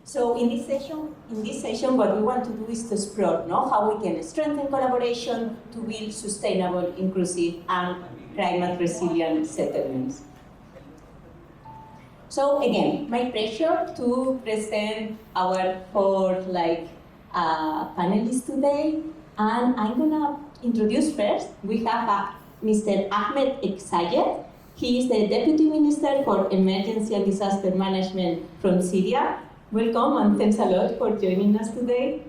So in this session, what we want to do is to explore how we can strengthen collaboration to build sustainable, inclusive, and climate resilient settlements. So again, my pleasure to present our four panelists today, and I'm gonna introduce first. We have Mr. Ahmed Ekzayez. He is the Deputy Minister for Emergency and Disaster Management from Syria. Welcome and thanks a lot for joining us today.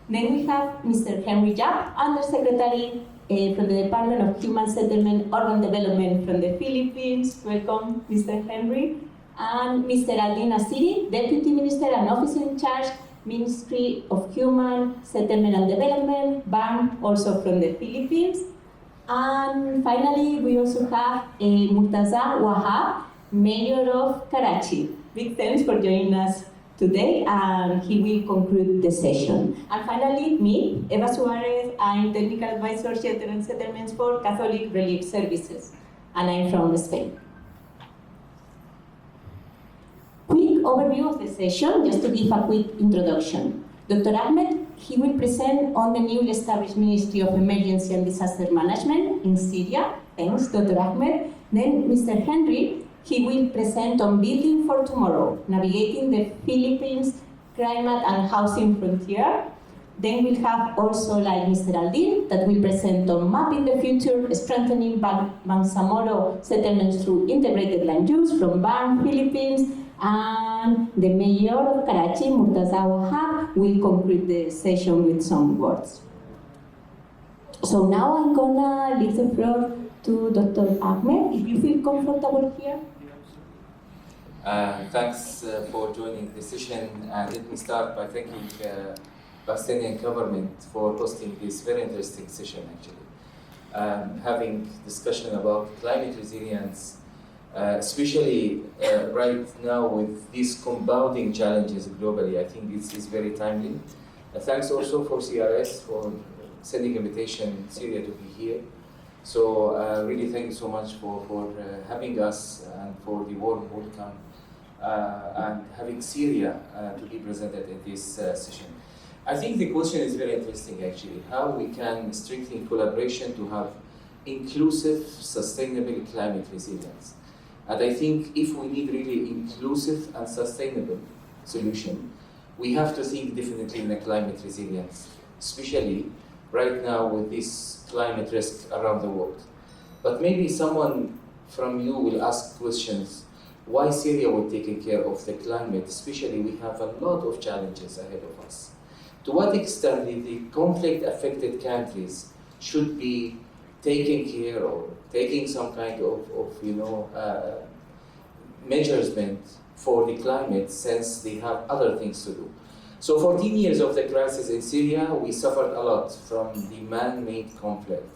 Then we have Mr. Henry Yap, Undersecretary from the Department of Human Settlement Urban Development from the Philippines. Welcome, Mr. Henry. And Mr. Aldin Asiri, Deputy Minister and Officer in Charge, Ministry of Human Settlement and Development, BARMM, also from the Philippines. And finally, we also have Murtaza Wahab, Mayor of Karachi. Big thanks for joining us today, and he will conclude the session. And finally, me, Eva Suarez, I'm Technical Advisor, Shelter and Settlements for Catholic Relief Services, and I'm from Spain. Quick overview of the session, just to give a quick introduction. Dr. Ahmed, he will present on the newly established Ministry of Emergency and Disaster Management in Syria. Thanks, Dr. Ahmed. Then Mr. Henry, he will present on Building for Tomorrow, Navigating the Philippines Climate and Housing Frontier. Then we'll have also Mr. Aldin, that will present on Mapping the Future, Strengthening Bangsamoro Settlements through Integrated Land Use from BARMM, Philippines. And the Mayor of Karachi, Murtaza Wahab, will conclude the session with some words. So now I'm gonna leave the floor to Dr. Ahmed, if you feel comfortable here. Thanks for joining the session, and let me start by thanking Palestinian government for hosting this very interesting session actually. Having discussion about climate resilience, especially right now with these compounding challenges globally, I think this is very timely. Thanks also for Suarez for sending invitation in Syria to be here. So really thank you so much for having us and for the warm welcome and having Syria to be presented in this session. I think the question is very interesting actually, how we can strengthen collaboration to have inclusive, sustainable climate resilience. And I think if we need really inclusive and sustainable solution, we have to think definitely in a climate resilience, especially right now with this climate risk around the world. But maybe someone from you will ask questions, why Syria will take care of the climate, especially we have a lot of challenges ahead of us. To what extent the conflict-affected countries should be taking care or taking some kind of measurement for the climate, since they have other things to do. So 14 years of the crisis in Syria, we suffered a lot from the man-made conflict.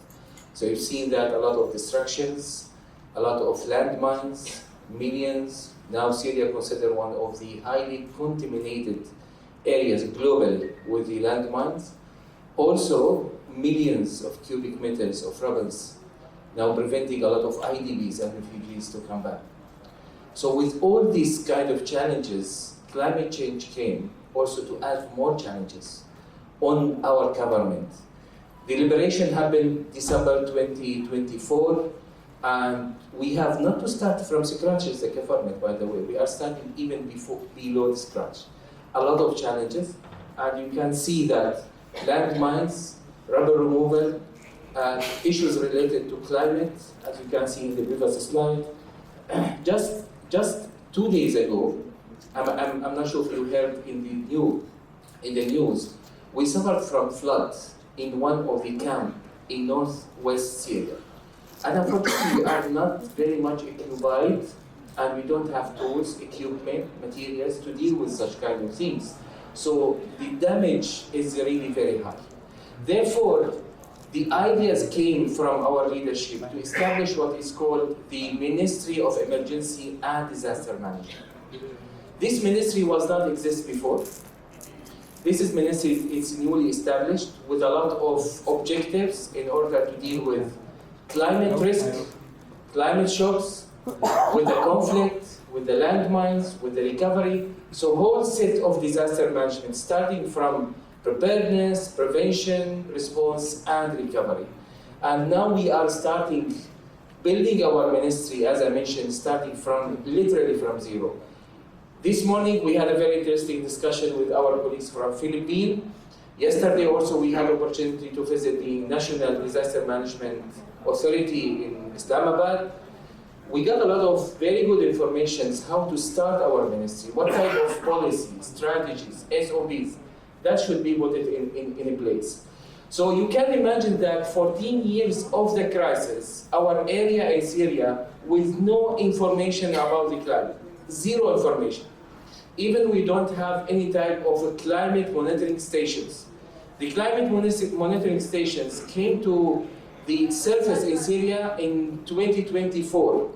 So you've seen that a lot of destructions, a lot of landmines, millions. Now Syria considered one of the highly contaminated areas globally with the landmines. Also, millions of cubic meters of rubble, now preventing a lot of IDPs and refugees to come back. So with all these kind of challenges, climate change came also to add more challenges on our government. The liberation happened December 2024, and we have not to start from scratch as the government, by the way. We are starting even below the scratch. A lot of challenges, and you can see that landmines, rubber removal, and issues related to climate, as you can see in the previous slide. Just 2 days ago, I'm not sure if you heard in the news, we suffered from floods in one of the camps in northwest Syria. And unfortunately, we are not very much occupied, and we don't have tools, equipment, materials to deal with such kind of things. So the damage is really very high. Therefore, the ideas came from our leadership to establish what is called the Ministry of Emergency and Disaster Management. This ministry was not exist before. This is ministry, it's newly established with a lot of objectives in order to deal with climate risk, climate shocks, with the conflict, with the landmines, with the recovery, So whole set of disaster management, starting from preparedness, prevention, response, and recovery. And now we are starting building our ministry, as I mentioned, starting from literally from zero. This morning we had a very interesting discussion with our colleagues from Philippines. Yesterday also we had opportunity to visit the National Disaster Management Authority in Islamabad. We got a lot of very good information how to start our ministry, what type of policies, strategies, SOPs, that should be put in place. So you can imagine that 14 years of the crisis, our area in Syria with no information about the climate, zero information. Even we don't have any type of climate monitoring stations. The climate monitoring stations came to the surface in Syria in 2024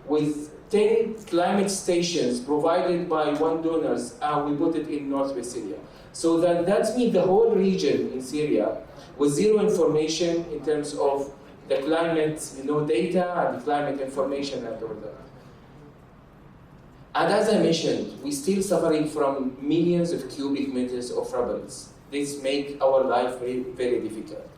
with 10 climate stations provided by one donors, and we put it in northwest Syria. So that means the whole region in Syria with zero information in terms of the climate data and the climate information and all that. And as I mentioned, we're still suffering from millions of cubic meters of rubbles. This makes our life very, very difficult.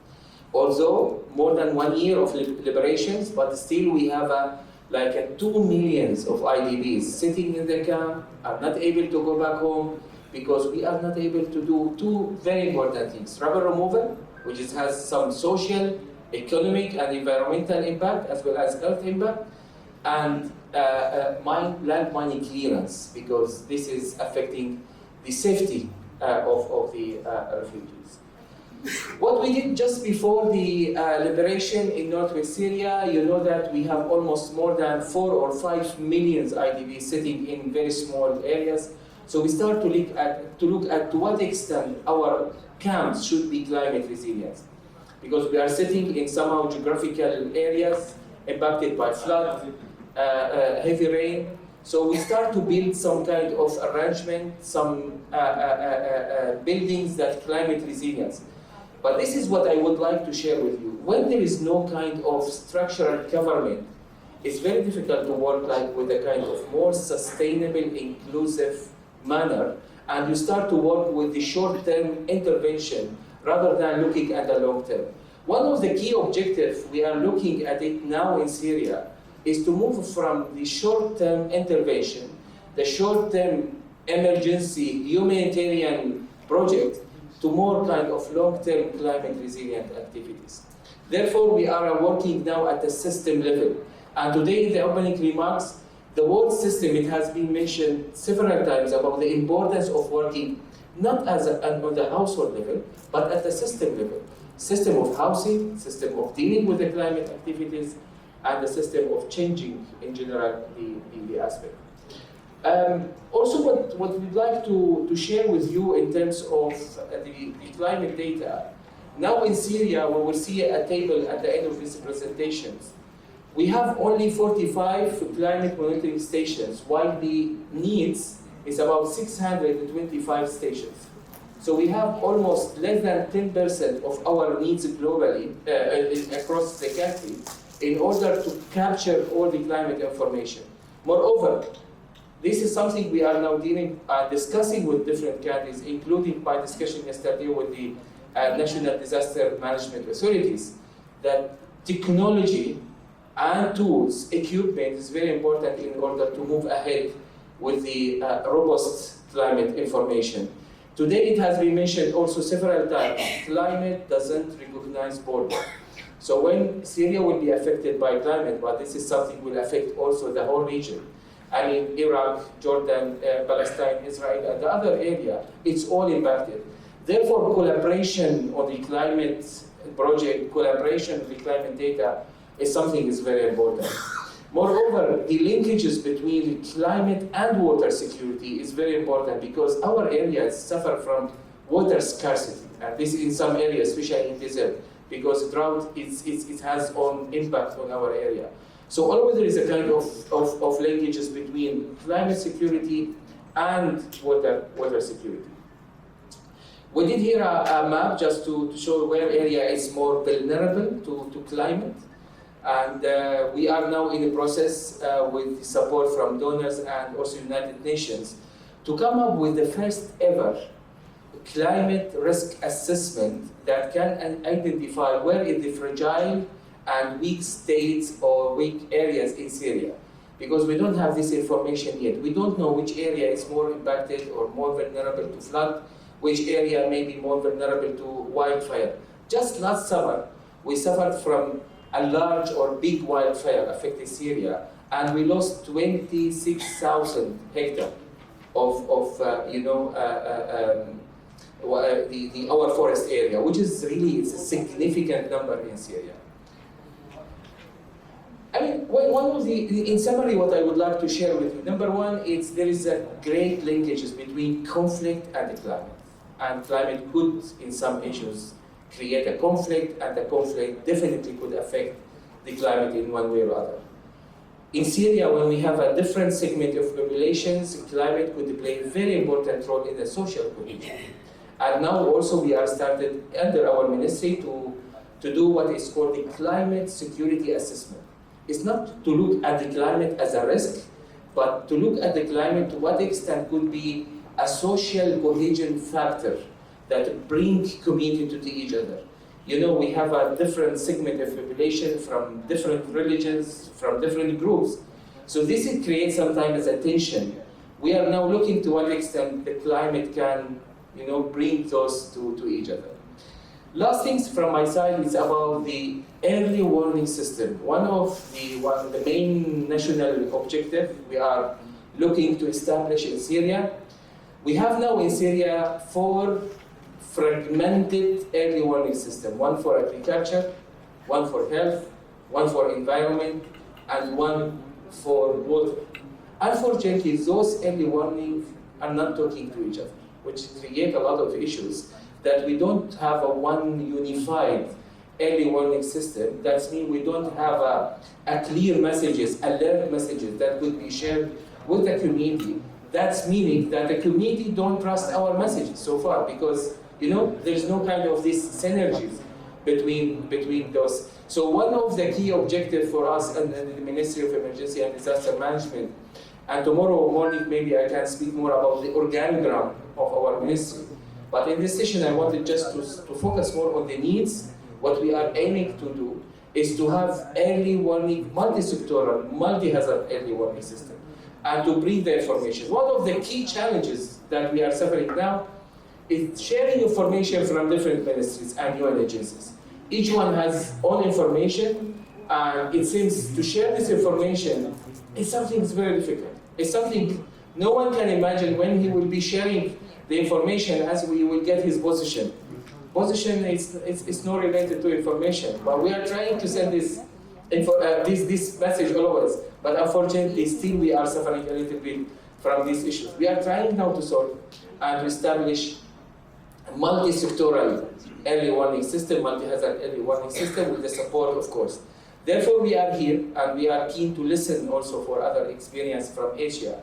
Although more than 1 year of liberations, but still we have 2 million of IDPs sitting in the camp, are not able to go back home because we are not able to do two very important things. Rubble removal, which has some social, economic, and environmental impact, as well as health impact, and land mining clearance, because this is affecting the safety of the refugees. What we did just before the liberation in northwest Syria, you know that we have almost more than 4 or 5 million IDPs sitting in very small areas. So we start to look at to what extent our camps should be climate resilient, because we are sitting in somehow geographical areas impacted by flood, heavy rain. So we start to build some kind of arrangement, some buildings that climate resilience. But this is what I would like to share with you. When there is no kind of structural government, it's very difficult to work with a kind of more sustainable, inclusive manner, and you start to work with the short-term intervention rather than looking at the long-term. One of the key objectives we are looking at it now in Syria is to move from the short-term intervention, the short-term emergency humanitarian project, to more kind of long-term climate resilient activities. Therefore, we are working now at the system level. And today in the opening remarks, the world system, it has been mentioned several times about the importance of working not on the household level, but at the system level. System of housing, system of dealing with the climate activities, and the system of changing in general the aspect. Also, what we'd like to share with you in terms of the climate data, now in Syria, we will see a table at the end of these presentations. We have only 45 climate monitoring stations, while the needs is about 625 stations. So we have almost less than 10% of our needs globally across the country in order to capture all the climate information. Moreover, this is something we are now discussing with different countries, including by discussion yesterday with the National Disaster Management Authorities, that technology and tools, equipment is very important in order to move ahead with the robust climate information. Today it has been mentioned also several times, climate doesn't recognize borders. So when Syria will be affected by climate, but this is something will affect also the whole region. I mean, Iraq, Jordan, Palestine, Israel, and the other area, it's all impacted. Therefore, collaboration on the climate project, collaboration on the climate data is something is very important. Moreover, the linkages between climate and water security is very important because our areas suffer from water scarcity. And this in some areas, especially in desert, because drought it has own impact on our area. So always there is a kind of linkages between climate security and water security. We did here a map just to show where area is more vulnerable to climate. And we are now in the process with the support from donors and also United Nations. to come up with the first ever climate risk assessment that can identify where is the fragile and weak states or weak areas in Syria. Because we don't have this information yet. We don't know which area is more impacted or more vulnerable to flood, which area may be more vulnerable to wildfire. Just last summer, we suffered from a large or big wildfire affecting Syria, and we lost 26,000 hectares of our forest area, which is really a significant number in Syria. I mean, in summary, what I would like to share with you, number one, there is a great linkages between conflict and the climate. And climate could, in some issues, create a conflict, and the conflict definitely could affect the climate in one way or other. In Syria, when we have a different segment of populations, climate could play a very important role in the social cohesion. And now also we are started under our ministry to do what is called the climate security assessment. It's not to look at the climate as a risk, but to look at the climate to what extent could be a social cohesion factor that bring community to each other. You know, we have a different segment of population from different religions, from different groups. So this creates sometimes a tension. We are now looking to what extent the climate can, bring those to each other. Last things from my side is about the early warning system. One of the main national objective we are looking to establish in Syria. We have now in Syria 4 fragmented early warning systems, one for agriculture, one for health, one for environment, and one for water. Unfortunately, those early warnings are not talking to each other, which create a lot of issues that we don't have one unified early warning system. That means we don't have a clear messages, alert messages that could be shared with the community. That's meaning that the community don't trust our messages so far because there's no kind of these synergies between those. So one of the key objectives for us and the Ministry of Emergency and Disaster Management, and tomorrow morning maybe I can speak more about the organogram of our ministry. But in this session I wanted just to focus more on the needs. What we are aiming to do is to have early warning, multi-sectoral, multi-hazard early warning system, and to bring the information. One of the key challenges that we are suffering now is sharing information from different ministries and UN agencies. Each one has own information, and it seems to share this information is something that's very difficult. It's something no one can imagine when he will be sharing the information as we will get his position. Position is not related to information, but we are trying to send this message always. But unfortunately, still we are suffering a little bit from these issues. We are trying now to solve and to establish a multi-sectoral early warning system, multi-hazard early warning system with the support, of course. Therefore, we are here and we are keen to listen also for other experience from Asia,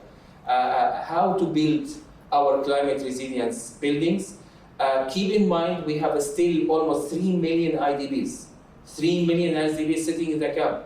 how to build our climate resilience buildings. Keep in mind, we have still almost 3 million IDPs. 3 million IDPs sitting in the camp.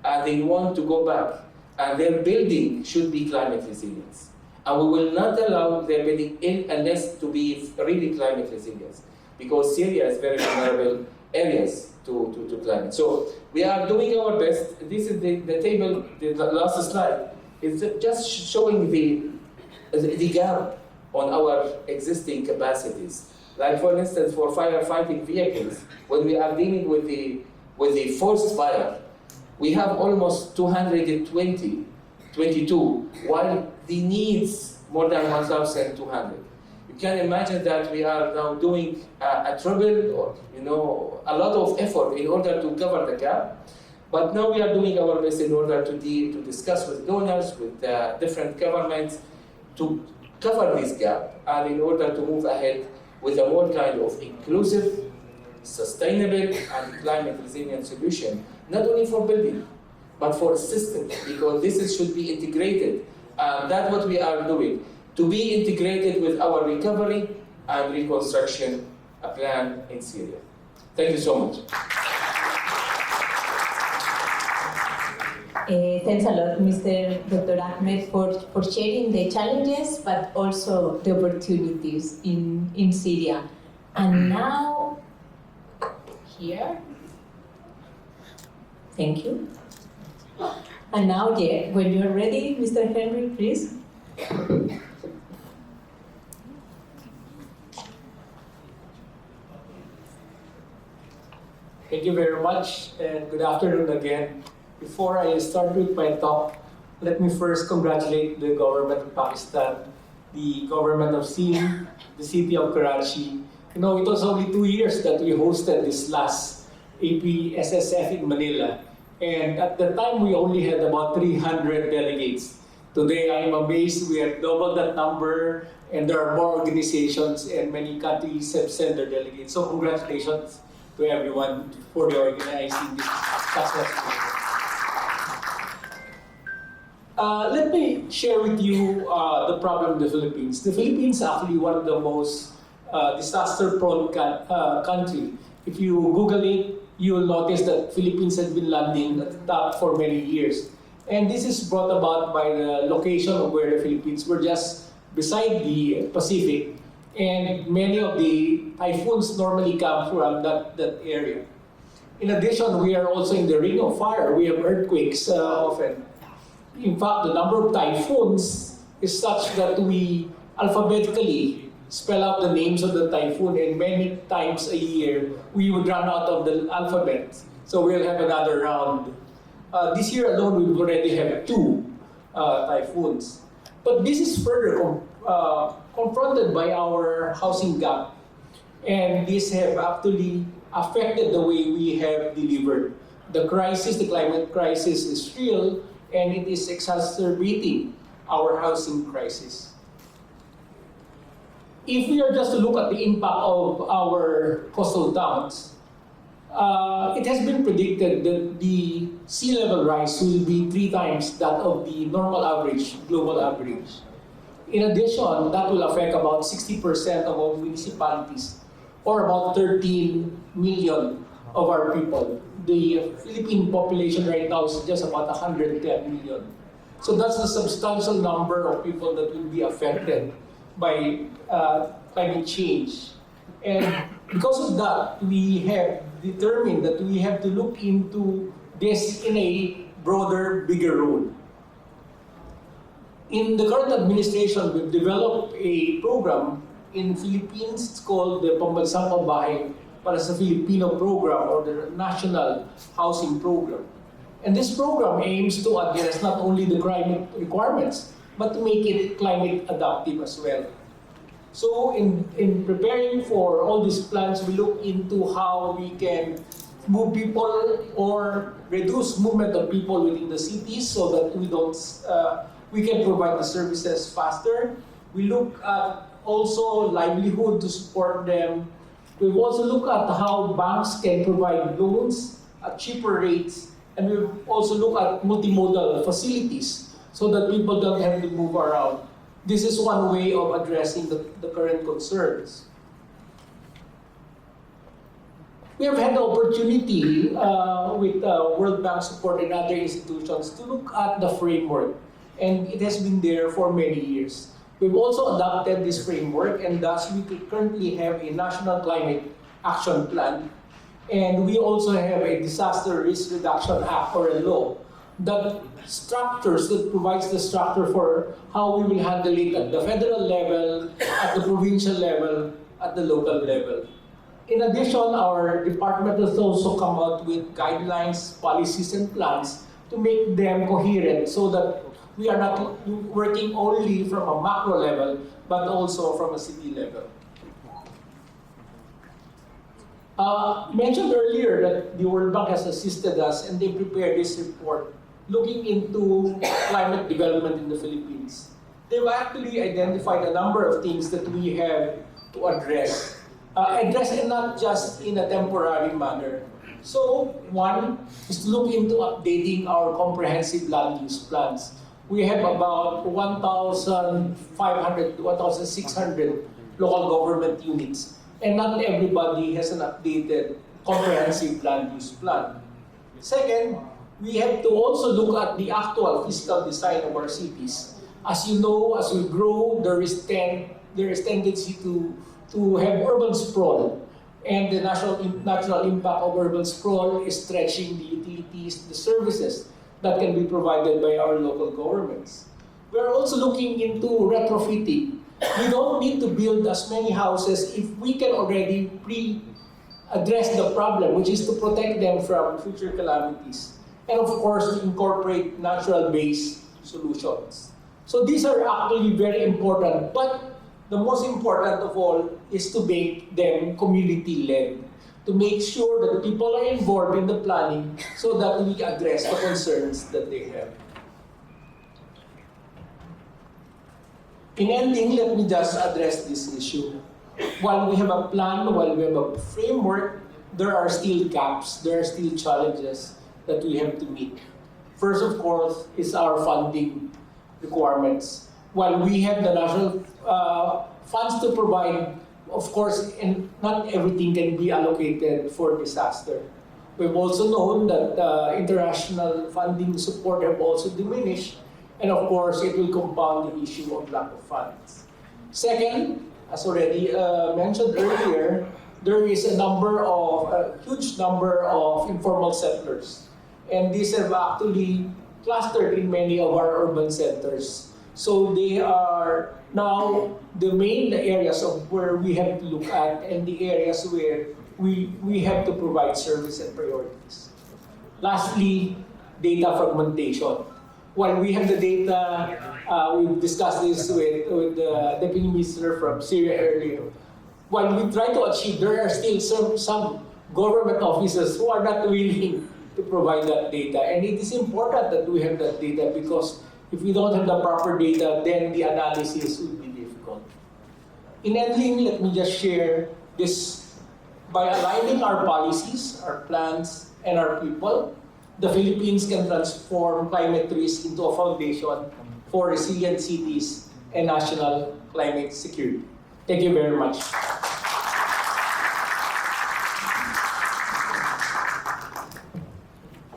And they want to go back. And their building should be climate resilience. And we will not allow their building unless to be really climate resilience. Because Syria is very vulnerable areas to climate. So we are doing our best. This is the table, the last slide. It's just showing the gap on our existing capacities. Like for instance, for firefighting vehicles, when we are dealing with the forest fire, we have almost 22, while the needs more than 1,200. You can imagine that we are now doing a triple or a lot of effort in order to cover the gap. But now we are doing our best in order to discuss with donors, with different governments, to cover this gap, and in order to move ahead with a more kind of inclusive, sustainable, and climate resilient solution, not only for building, but for systems, because this should be integrated. And that's what we are doing, to be integrated with our recovery and reconstruction plan in Syria. Thank you so much. Thanks a lot, Mr. Dr. Ahmed, for sharing the challenges, but also the opportunities in Syria. And now, here, thank you. And now, yeah, when you're ready, Mr. Henry, please. Thank you very much, and good afternoon again. Before I start with my talk, let me first congratulate the government of Pakistan, the government of Syria, the city of Karachi. You know, it was only 2 years that we hosted this last APSSF in Manila. And at the time, we only had about 300 delegates. Today, I'm amazed we have doubled that number, and there are more organizations, and many countries have sent their delegates. So congratulations to everyone for the organizing this successful. Let me share with you the problem in the Philippines. The Philippines is actually one of the most disaster-prone country. If you Google it, you will notice that Philippines has been landing at the top for many years. And this is brought about by the location of where the Philippines were, just beside the Pacific. And many of the typhoons normally come from that area. In addition, we are also in the ring of fire. We have earthquakes often. In fact, the number of typhoons is such that we alphabetically spell out the names of the typhoon, and many times a year we would run out of the alphabet. So we'll have another round. This year alone, we already have 2 typhoons. But this is further confronted by our housing gap. And these have actually affected the way we have delivered. The crisis, the climate crisis is real, and it is exacerbating our housing crisis. If we are just to look at the impact of our coastal towns, it has been predicted that the sea level rise will be 3 times that of the normal average, global average. In addition, that will affect about 60% of our municipalities, or about 13 million of our people. The Philippine population right now is just about 110 million. So that's a substantial number of people that will be affected by climate change. And because of that, we have determined that we have to look into this in a broader, bigger role. In the current administration, we've developed a program in Philippines. It's called the Pambansang Pabahay para sa Filipino program, or the National Housing Program. And this program aims to address not only the climate requirements, but to make it climate adaptive as well. So in preparing for all these plans, we look into how we can move people or reduce movement of people within the cities so that we can provide the services faster. We look at also livelihood to support them. We've also looked at how banks can provide loans at cheaper rates, and we've also looked at multimodal facilities so that people don't have to move around. This is one way of addressing the current concerns. We have had the opportunity with World Bank support and other institutions to look at the framework, and it has been there for many years. We've also adopted this framework, and thus we currently have a National Climate Action Plan, and we also have a Disaster Risk Reduction Act, or a law, that provides the structure for how we will handle it at the federal level, at the provincial level, at the local level. In addition, our department has also come out with guidelines, policies, and plans to make them coherent so that we are not working only from a macro level, but also from a city level. Mentioned earlier that the World Bank has assisted us, and they prepared this report looking into climate development in the Philippines. They've actually identified a number of things that we have to address. And not just in a temporary manner. So, one is to look into updating our comprehensive land use plans. We have about 1,500 to 1,600 local government units, and not everybody has an updated comprehensive land use plan. Second, we have to also look at the actual physical design of our cities. As you know, as we grow, there is tendency to have urban sprawl. And the natural impact of urban sprawl is stretching the utilities, the services that can be provided by our local governments. We're also looking into retrofitting. We don't need to build as many houses if we can already address the problem, which is to protect them from future calamities. And of course, incorporate natural-based solutions. So these are actually very important, but the most important of all is to make them community-led, to make sure that the people are involved in the planning so that we address the concerns that they have. In ending, let me just address this issue. While we have a plan, while we have a framework, there are still gaps, there are still challenges that we have to meet. First, of course, is our funding requirements. While we have the national funds to provide, of course, and not everything can be allocated for disaster. We've also known that international funding support have also diminished, and of course, it will compound the issue of lack of funds. Second, as already mentioned earlier, there is a huge number of informal settlers, and these have actually clustered in many of our urban centers. So they are now the main areas of where we have to look at and the areas where we have to provide service and priorities. Lastly, data fragmentation. While we have the data, we've discussed this with the Deputy Minister from Syria earlier. While we try to achieve, there are still some government officers who are not willing to provide that data. And it is important that we have that data because if we don't have the proper data, then the analysis will be difficult. In ending, let me just share this. By aligning our policies, our plans, and our people, the Philippines can transform climate risk into a foundation for resilient cities and national climate security. Thank you very much.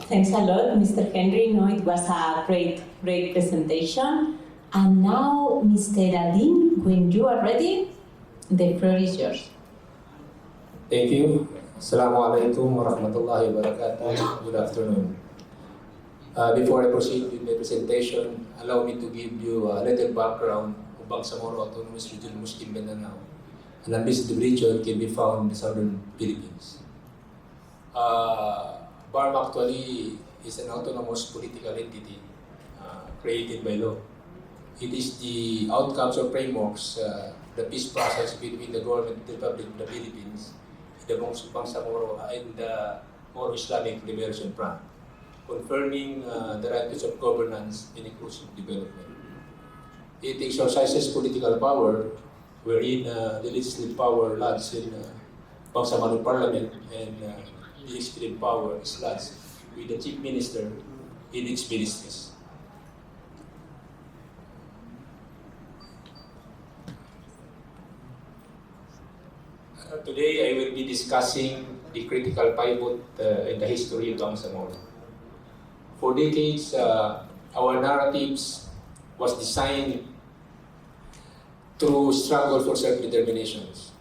Thanks a lot, Mr. Henry. No, it was a great presentation. And now, Mr. Aldin, when you are ready, the floor is yours. Thank you. Assalamualaikum warahmatullahi wabarakatuh. Good afternoon. Before I proceed with my presentation, allow me to give you a little background of Bangsamoro Autonomous Region Muslim Mindanao. An administrative region can be found in the southern Philippines. BARMM actually is an autonomous political entity created by law. It is the outcomes or frameworks, the peace process between the government of the Republic of the Philippines, the Bangsamoro and the more Islamic Liberation Front, confirming the rights of governance and inclusive development. It exercises political power, wherein the legislative power lies in Bangsamoro Parliament and the executive power is lodged with the Chief Minister in its ministries. Today I will be discussing the critical pivot in the history of Bangsamoro. For decades, our narratives was designed through struggle for self-determinations.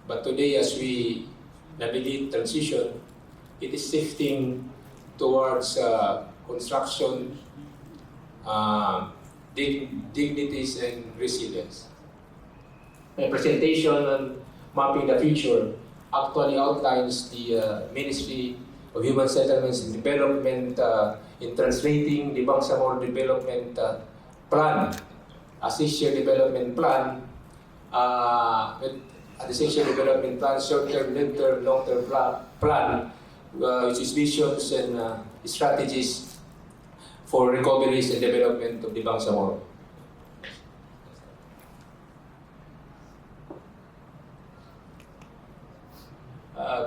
But today, as we navigate transition, it is shifting towards construction, dignities, and resilience. My presentation on Mapping the Future actually outlines the Ministry of Human Settlements and Development in translating the Bangsamoro Development Plan, a 6-year development plan, the 6-year development plan, short-term, mid-term, long-term plan, which is visions and strategies for recoveries and development of the Bangsamoro.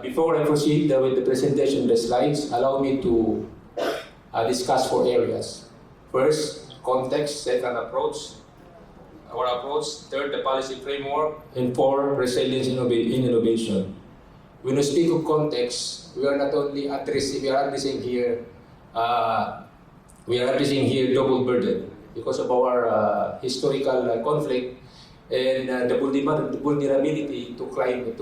Before I proceed with the presentation of the slides, allow me to discuss 4 areas. First, context. Second, our approach. Third, the policy framework. And 4, resilience in innovation. When we speak of context, we are addressing here we are facing here double burden because of our historical conflict and the vulnerability to climate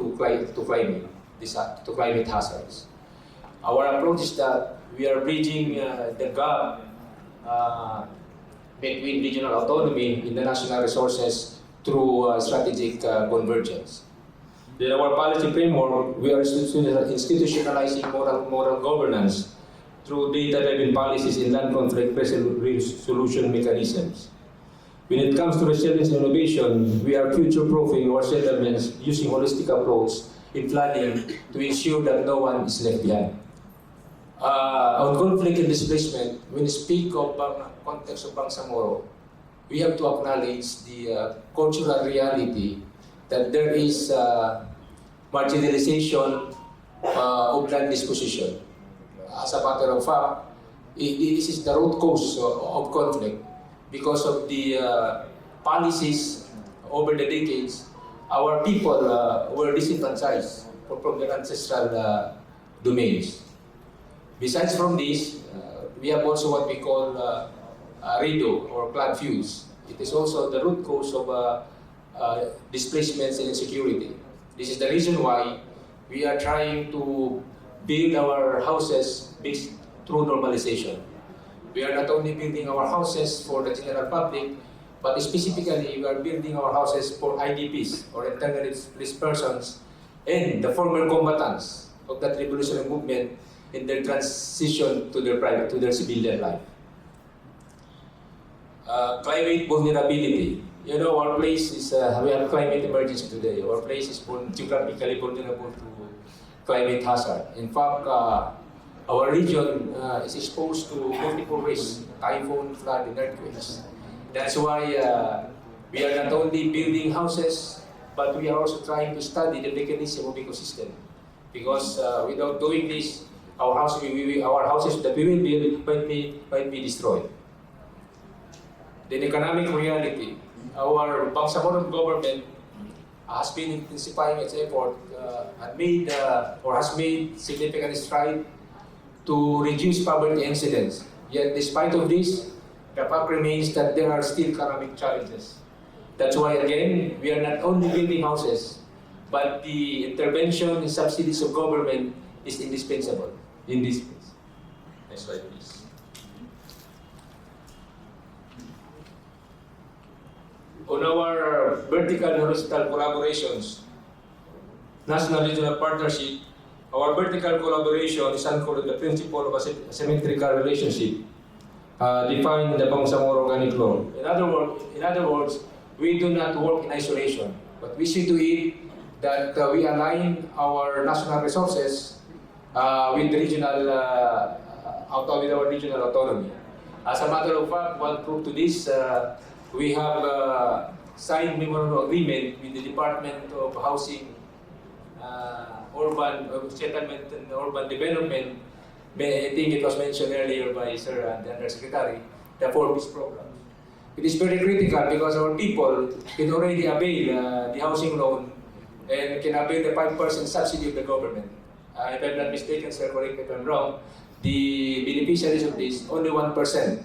hazards. Our approach is that we are bridging the gap between regional autonomy in the national resources through strategic convergence. In our policy framework, we are institutionalizing moral governance through data-driven policies and land conflict resolution mechanisms. When it comes to resilience and innovation, we are future-proofing our settlements using holistic approach in planning to ensure that no one is left behind. On conflict and displacement, when we speak of context of Bangsamoro, we have to acknowledge the cultural reality that there is marginalization of land disposition. As a matter of fact, this is the root cause of conflict. Because of the policies over the decades, our people were disenfranchised from their ancestral domains. Besides from this, we have also what we call RIDO or clan feuds. It is also the root cause of displacements and insecurity. This is the reason why we are trying to build our houses based through normalization. We are not only building our houses for the general public, but specifically we are building our houses for IDPs or internally displaced persons and the former combatants of that revolutionary movement in their transition to their civilian life. Climate vulnerability. You know, our place is, we have climate emergency today. Our place is geographically vulnerable to climate hazard. In fact, our region is exposed to multiple risks, typhoon, flood, and earthquakes. That's why we are not only building houses, but we are also trying to study the mechanism of ecosystem. Because without doing this, our houses that we will build might be destroyed. The economic reality. Our Bangsamoro government has been intensifying its effort and has made significant strides to reduce poverty incidence. Yet, despite of this, the fact remains that there are still economic challenges. That's why, again, we are not only building houses, but the intervention and subsidies of government is indispensable in this case. Next slide, please. On our vertical and horizontal collaborations, national regional partnership, our vertical collaboration is anchored in the principle of a symmetrical relationship defined in the Bangsamoro Organic Law. In other words, we do not work in isolation, but we see to it that we align our national resources with our regional autonomy. As a matter of fact, one proof to this, we have signed memorandum of agreement with the Department of Housing, Urban Settlement and Urban Development. I think it was mentioned earlier by Sir and the Undersecretary, the 4-piece program. It is very critical because our people can already avail the housing loan and can avail the 5% subsidy of the government. If I'm not mistaken, sir, correct me if I'm wrong, the beneficiaries of this, only 1%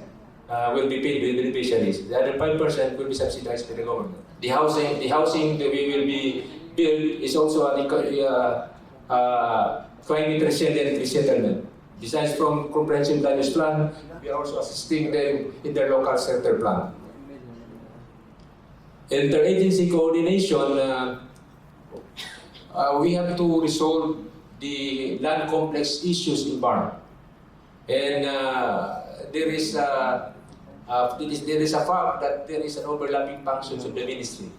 will be paid by the beneficiaries. The other 5% will be subsidized by the government. The housing that we will be built is also a climate resilient resettlement. Besides from comprehensive land use plan, we are also assisting them in their local shelter plan. Interagency coordination, we have to resolve the land complex issues in BARMM. And there is a fact that there is an overlapping functions of the ministry.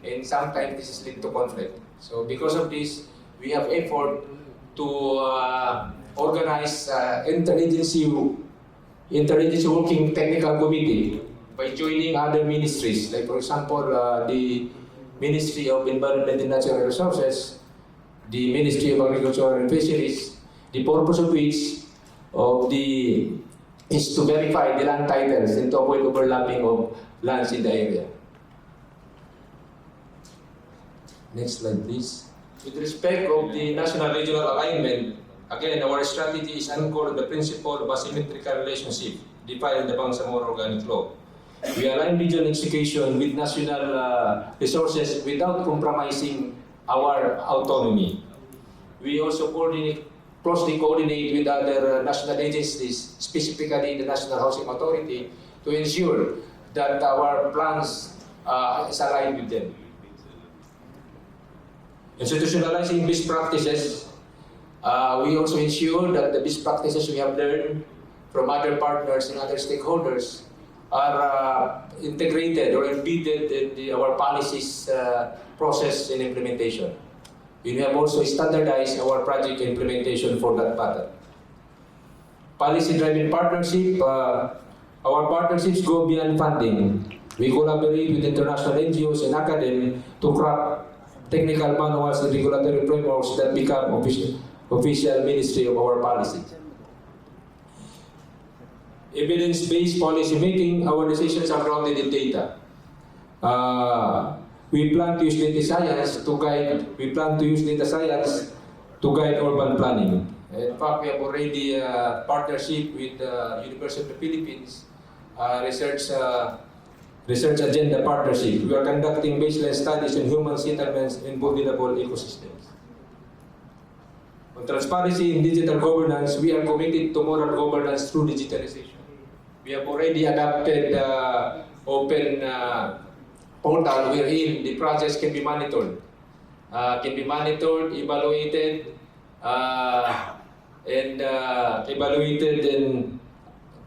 And sometimes this is linked to conflict. So because of this, we have effort to organize interagency working technical committee by joining other ministries, like for example, the Ministry of Environment and Natural Resources, the Ministry of Agriculture and Fisheries, the purpose of which is to verify the land titles and to avoid overlapping of lands in the area. Next slide, please. With respect of the national regional alignment, Again, our strategy is anchored on the principle of asymmetrical relationship defined in the Bangsamoro Organic Law. We align regional execution with national resources without compromising our autonomy. We also closely coordinate with other national agencies, specifically the National Housing Authority, to ensure that our plans is aligned with them. Institutionalizing best practices, we also ensure that the best practices we have learned from other partners and other stakeholders are integrated or embedded in our policies process and implementation. We have also standardized our project implementation for that pattern. Policy-driven partnership, our partnerships go beyond funding. We collaborate with international NGOs and academy to craft technical manuals and regulatory frameworks that become official ministry of our policy. Evidence-based policy making, our decisions are grounded in data. We plan to use data science to guide urban planning. In fact, we have already a partnership with the University of the Philippines, research agenda partnership. We are conducting baseline studies on human settlements in vulnerable ecosystems. On transparency in digital governance, we are committed to moral governance through digitalization. We have already adopted open portal wherein the projects can be monitored, evaluated, and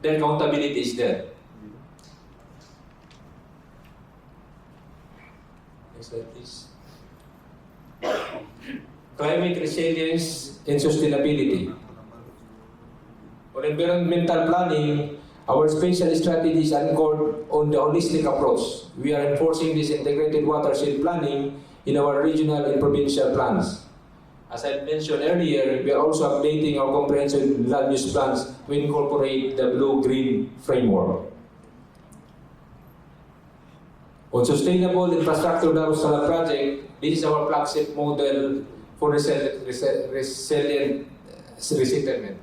their accountability is there. Next slide, please. Climate resilience and sustainability. On environmental planning, our spatial strategy is anchored on the holistic approach. We are enforcing this integrated watershed planning in our regional and provincial plans. As I mentioned earlier, we are also updating our comprehensive land use plans to incorporate the blue-green framework. On sustainable infrastructure Darussalam project, this is our flagship model for resilient resettlement.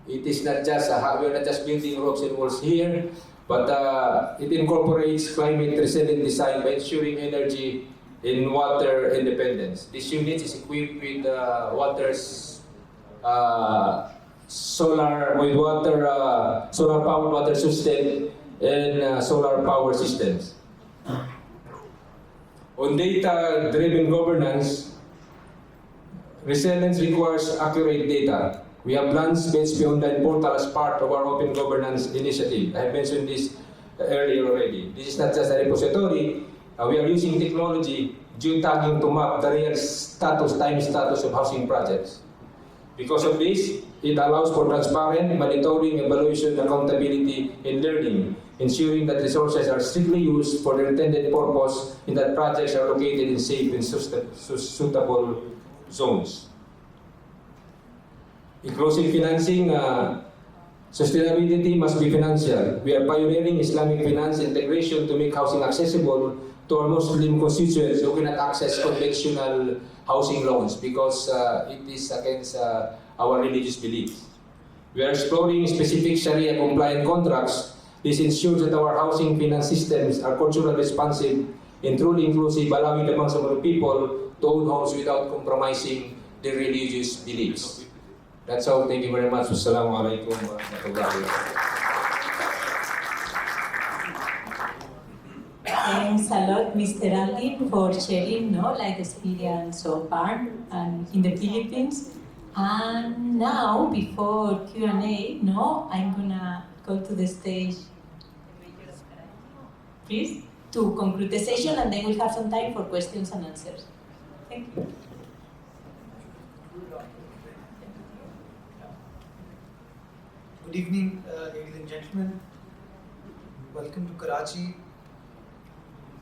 It is not just, we are not just building roads and walls here, but it incorporates climate resilient design by ensuring energy and water independence. This unit is equipped with solar powered water system and solar power systems. On data-driven governance, resilience requires accurate data. We have lands-based online portal as part of our open governance initiative. I mentioned this earlier already. This is not just a repository. We are using technology, geotagging, to map the real time status of housing projects. Because of this, it allows for transparent monitoring, evaluation, accountability, and learning, ensuring that resources are strictly used for their intended purpose and that projects are located in safe and suitable zones. Inclusive financing, sustainability must be financial. We are pioneering Islamic finance integration to make housing accessible to our Muslim constituents who cannot access conventional housing loans because it is against our religious beliefs. We are exploring specific Sharia compliant contracts. This ensures that our housing finance systems are culturally responsive and truly inclusive, allowing the Bangsamoro people to own homes without compromising their religious beliefs. That's all. Thank you very much. Wassalamualaikum warahmatullahi wabarakatuh. Thanks a lot, Mr. Aldin, for sharing experience of BARMM and in the Philippines. And now, before Q&A, I'm gonna go to the stage, please, to conclude the session, and then we'll have some time for questions and answers. Thank you. Good evening, ladies and gentlemen. Welcome to Karachi.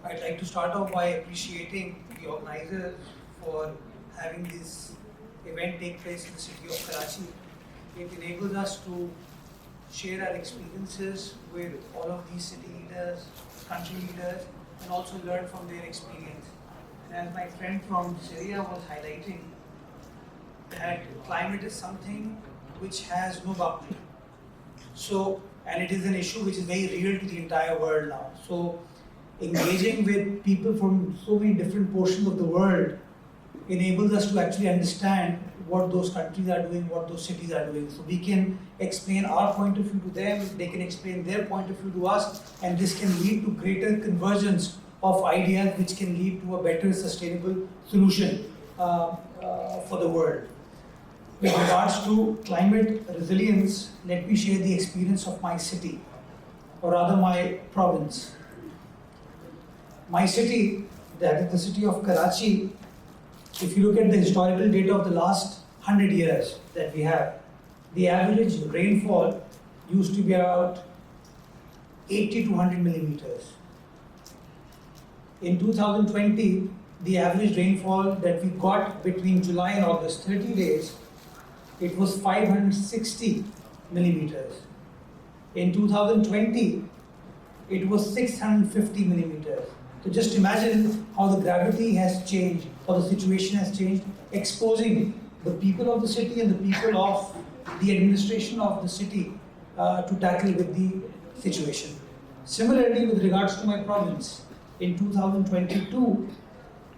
I'd like to start off by appreciating the organizers for having this event take place in the city of Karachi. It enables us to share our experiences with all of these city leaders, country leaders, and also learn from their experience. And as my friend from Syria was highlighting, that climate is something which has no boundary. So, and it is an issue which is very real to the entire world now. So, engaging with people from so many different portions of the world enables us to actually understand what those countries are doing, what those cities are doing. So we can explain our point of view to them, they can explain their point of view to us, and this can lead to greater convergence of ideas which can lead to a better sustainable solution for the world. With regards to climate resilience, let me share the experience of my city, or rather my province. My city, that is the city of Karachi, if you look at the historical data of the last 100 years that we have, the average rainfall used to be about 80 to 100 millimeters. In 2020, the average rainfall that we got between July and August, 30 days, it was 560 millimeters. In 2020, it was 650 millimeters. So just imagine how the gravity has changed, how the situation has changed, exposing the people of the city and the people of the administration of the city to tackle with the situation. Similarly, with regards to my province, in 2022,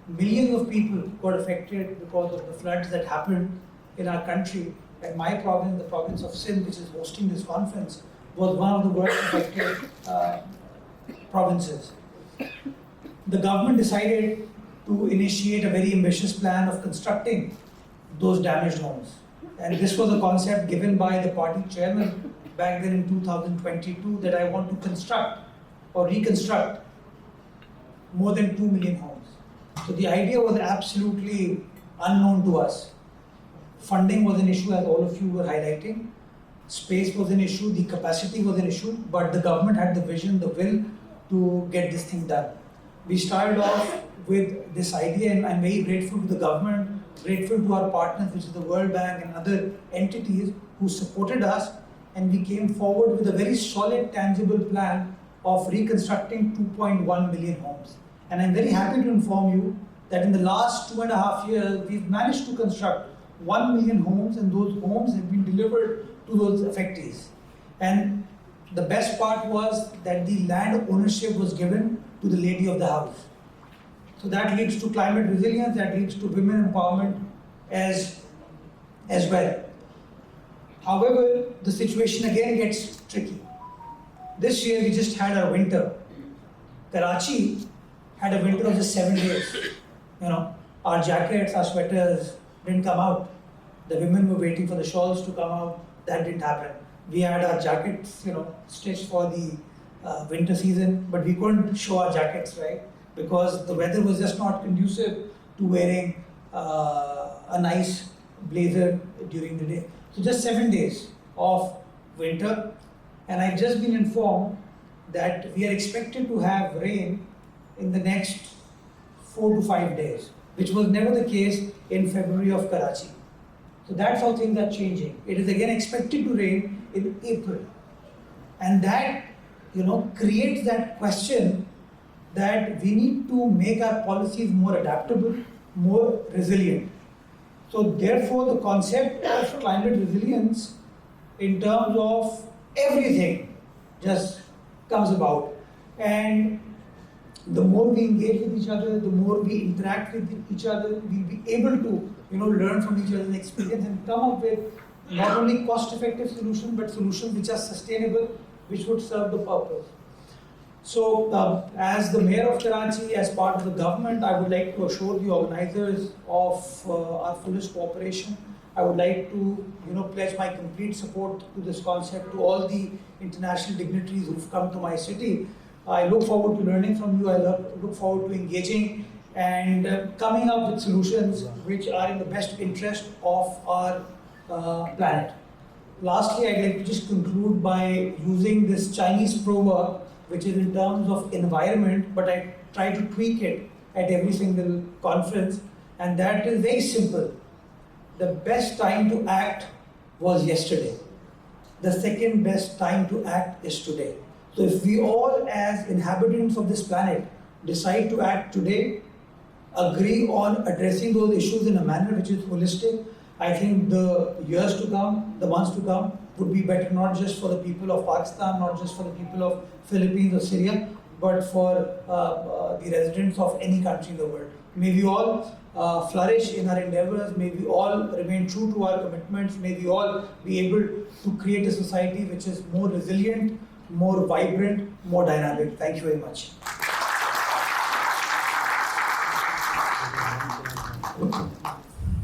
millions of people got affected because of the floods that happened in our country. And my province, the province of Sindh, which is hosting this conference, was one of the worst affected provinces. The government decided to initiate a very ambitious plan of constructing those damaged homes. And this was a concept given by the party chairman back then in 2022, that I want to construct or reconstruct more than 2 million homes. So the idea was absolutely unknown to us. Funding was an issue, as all of you were highlighting. Space was an issue, the capacity was an issue, but the government had the vision, the will to get this thing done. We started off with this idea, and I'm very grateful to the government, grateful to our partners, which is the World Bank and other entities who supported us, and we came forward with a very solid, tangible plan of reconstructing 2.1 million homes. And I'm very happy to inform you that in the last 2.5 years, we've managed to construct 1 million homes, and those homes have been delivered to those affectees. And the best part was that the land ownership was given to the lady of the house. So that leads to climate resilience, that leads to women empowerment as well. However, the situation again gets tricky. This year we just had our winter. Karachi had a winter of just 7 days. Our jackets, our sweaters didn't come out. The women were waiting for the shawls to come out. That didn't happen. We had our jackets, stitched for the winter season, but we couldn't show our jackets, right? Because the weather was just not conducive to wearing a nice blazer during the day. So just 7 days of winter, and I've just been informed that we are expected to have rain in the next 4 to 5 days, which was never the case in February of Karachi. So that's how things are changing. It is again expected to rain in April. And that, creates that question that we need to make our policies more adaptable, more resilient. So therefore, the concept of climate resilience in terms of everything just comes about. And the more we engage with each other, the more we interact with each other, we'll be able to learn from each other's experience and come up with not only cost-effective solutions, but solutions which are sustainable, which would serve the purpose. So, as the Mayor of Karachi, as part of the government, I would like to assure the organizers of our fullest cooperation. I would like to, pledge my complete support to this concept, to all the international dignitaries who've come to my city. I look forward to learning from you. I look forward to engaging and coming up with solutions which are in the best interest of our planet. Lastly, I'd like to just conclude by using this Chinese proverb, which is in terms of environment, but I try to tweak it at every single conference, and that is very simple. The best time to act was yesterday. The second best time to act is today. So if we all, as inhabitants of this planet, decide to act today, agree on addressing those issues in a manner which is holistic, I think the years to come, the months to come, would be better not just for the people of Pakistan, not just for the people of Philippines or Syria, but for the residents of any country in the world. May we all flourish in our endeavors, may we all remain true to our commitments, may we all be able to create a society which is more resilient, more vibrant, more dynamic. Thank you very much.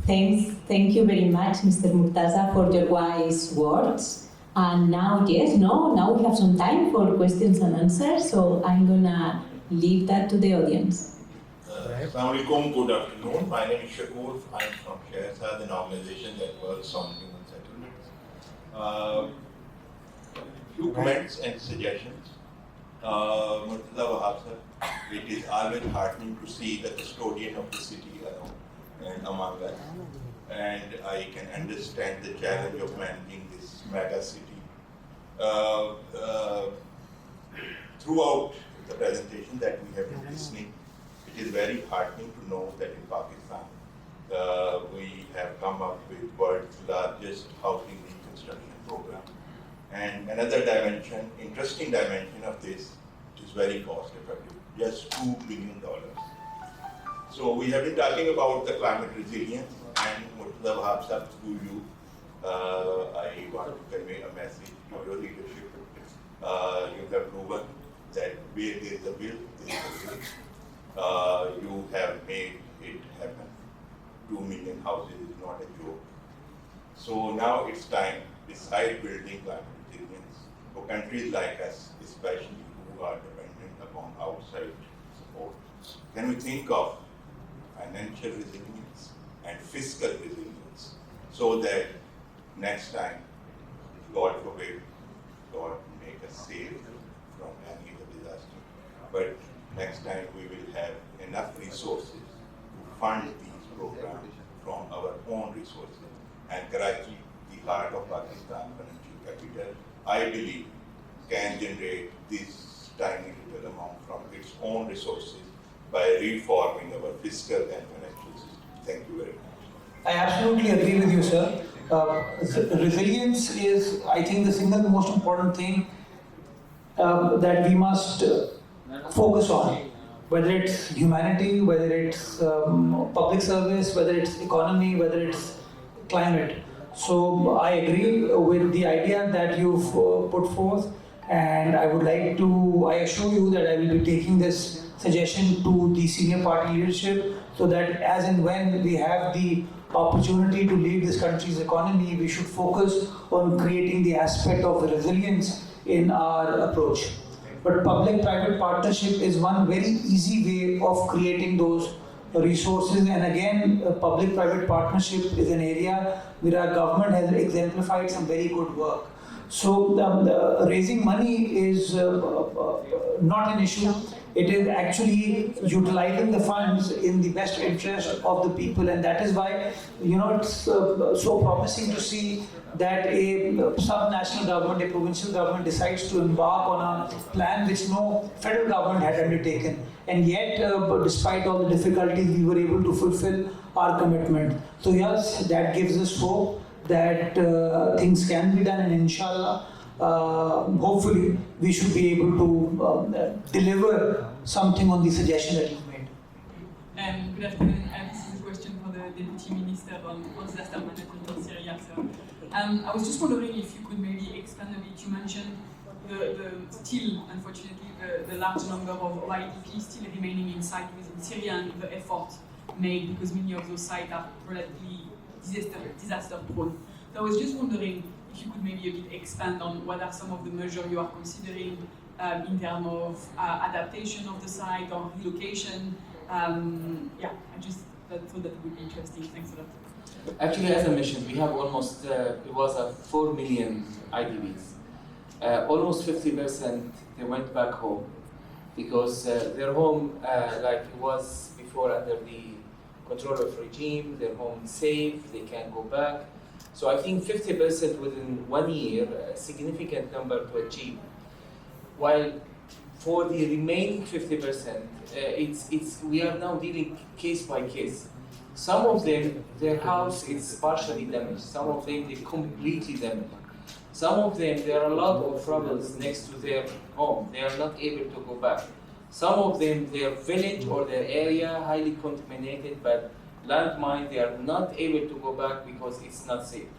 Thank you very much, Mr. Murtaza, for your wise words. And now we have some time for questions and answers, so I'm gonna leave that to the audience. Assalamu alaikum, good afternoon. My name is Shakur. I'm from Suarez, an organization that works on human settlements. Few comments and suggestions. Murtaza Wahab sir, it is always heartening to see the custodian of the city around and among us. And I can understand the challenge of managing this mega city. Throughout the presentation that we have been listening, it is very heartening to know that in Pakistan, we have come up with world's largest housing reconstruction program. And another dimension, interesting dimension of this, is very cost effective, just $2 billion. So we have been talking about the climate resilience, and Murtaza Wahab sir, through you, I want to convey a message to your leadership. You have proven that where there is a will, there is a way. You have made it happen. 2 million houses is not a joke. So now it's time, beside building climate resilience, for countries like us, especially who are dependent upon outside support, can we think of financial resilience and fiscal resilience so that next time, God forbid, God make us safe from any of the disaster, but next time we will have enough resources to fund these programs from our own resources. And Karachi, the heart of Pakistan, financial capital, I believe can generate this tiny little amount from its own resources by reforming our fiscal and financial system. Thank you very much. I absolutely agree with you, sir. Resilience is, I think, the single most important thing that we must focus on, whether it's humanity, whether it's public service, whether it's economy, whether it's climate. So I agree with the idea that you've put forth, and I would like to, I assure you that I will be taking this suggestion to the senior party leadership, so that as and when we have the opportunity to lead this country's economy, we should focus on creating the aspect of resilience in our approach. But public-private partnership is one very easy way of creating those resources, and again, public-private partnership is an area where our government has exemplified some very good work. So raising money is not an issue. It is actually utilizing the funds in the best interest of the people, and that is why, it's so promising to see that a sub-national government, a provincial government decides to embark on a plan which no federal government had undertaken. And yet, despite all the difficulties, we were able to fulfill our commitment. So yes, that gives us hope that things can be done, and inshallah, hopefully, we should be able to deliver something on the suggestion that you've made. Good afternoon. This is a question for the Deputy Minister on disaster management in Syria. So, I was just wondering if you could maybe expand a bit. You mentioned the still, unfortunately, the large number of IDPs still remaining inside within Syria, and the effort made because many of those sites are relatively disaster prone. So I was just wondering if you could maybe a bit expand on what are some of the measures you are considering in terms of adaptation of the site or relocation. I just thought that would be interesting. Thanks a lot. Actually, as I mentioned, we have almost, it was 4 million IDPs. Almost 50% they went back home because their home, like it was before under the control of regime, their home is safe, they can go back. So I think 50% within 1 year, a significant number to achieve. While for the remaining 50%, we are now dealing case by case. Some of them, their house is partially damaged. Some of them, they completely damaged. Some of them, there are a lot of troubles next to their home. They are not able to go back. Some of them, their village or their area highly contaminated by landmine. They are not able to go back because it's not safe.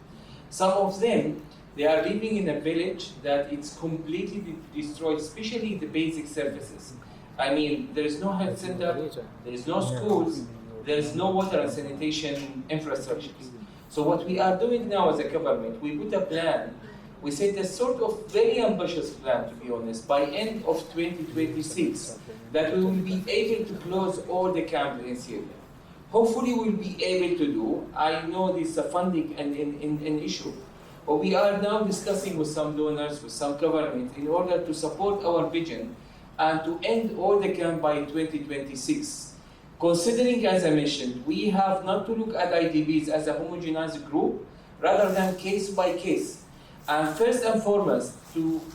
Some of them, they are living in a village that it's completely destroyed, especially the basic services. I mean, there is no health center, there is no schools, there is no water and sanitation infrastructures. So what we are doing now as a government, we put a plan. We set a sort of very ambitious plan, to be honest, by end of 2026, that we will be able to close all the camps in Syria. Hopefully we'll be able to do. I know this is a funding an issue, but we are now discussing with some donors, with some government, in order to support our vision and to end all the camp by 2026. Considering, as I mentioned, we have not to look at IDPs as a homogenized group, rather than case by case. And first and foremost,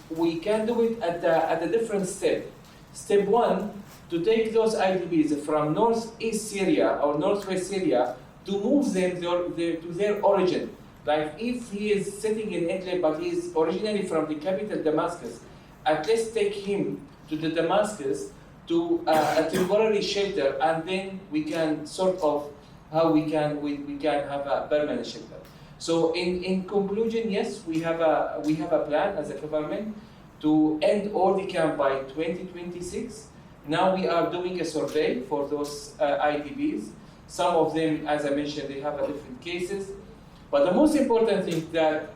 we can do it at a different step. Step one, to take those IDPs from northeast Syria or northwest Syria to move them to their origin. Like if he is sitting in Idlib, but he is originally from the capital Damascus, at least take him to the Damascus to a temporary shelter, and then we can sort of how we can have a permanent shelter. So in conclusion, yes, we have a plan as a government to end all the camp by 2026. Now we are doing a survey for those IDPs. Some of them, as I mentioned, they have different cases. But the most important thing that,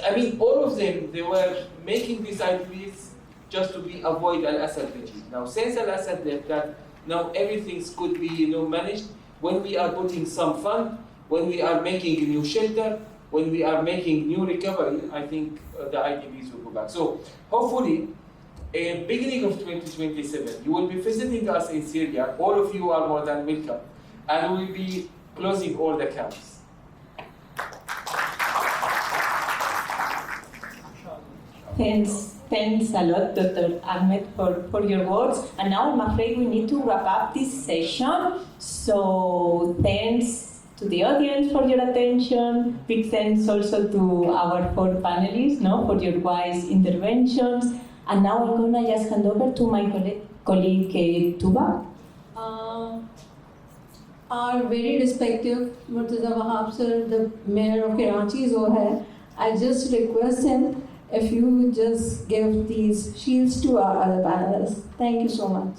I mean, all of them, they were making these IDPs just to avoid Al-Assad regime. Now, since Al-Assad left, that now everything could be managed. When we are putting some fund, when we are making a new shelter, when we are making new recovery, I think the IDPs will go back. So hopefully, in beginning of 2027, you will be visiting us in Syria. All of you are more than welcome. And we will be closing all the camps. Thanks a lot, Dr. Ahmed, for your words. And now I'm afraid we need to wrap up this session. So thanks to the audience for your attention. Big thanks also to our 4 panelists for your wise interventions. And now I'm going to just hand over to my colleague Tuba. Our very respected Murtaza Wahab sir, the mayor of Karachi, is over here. I just request him if you just give these shields to our other panelists. Thank you so much.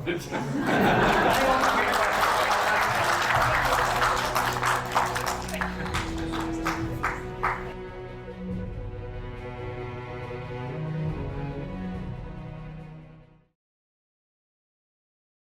Good.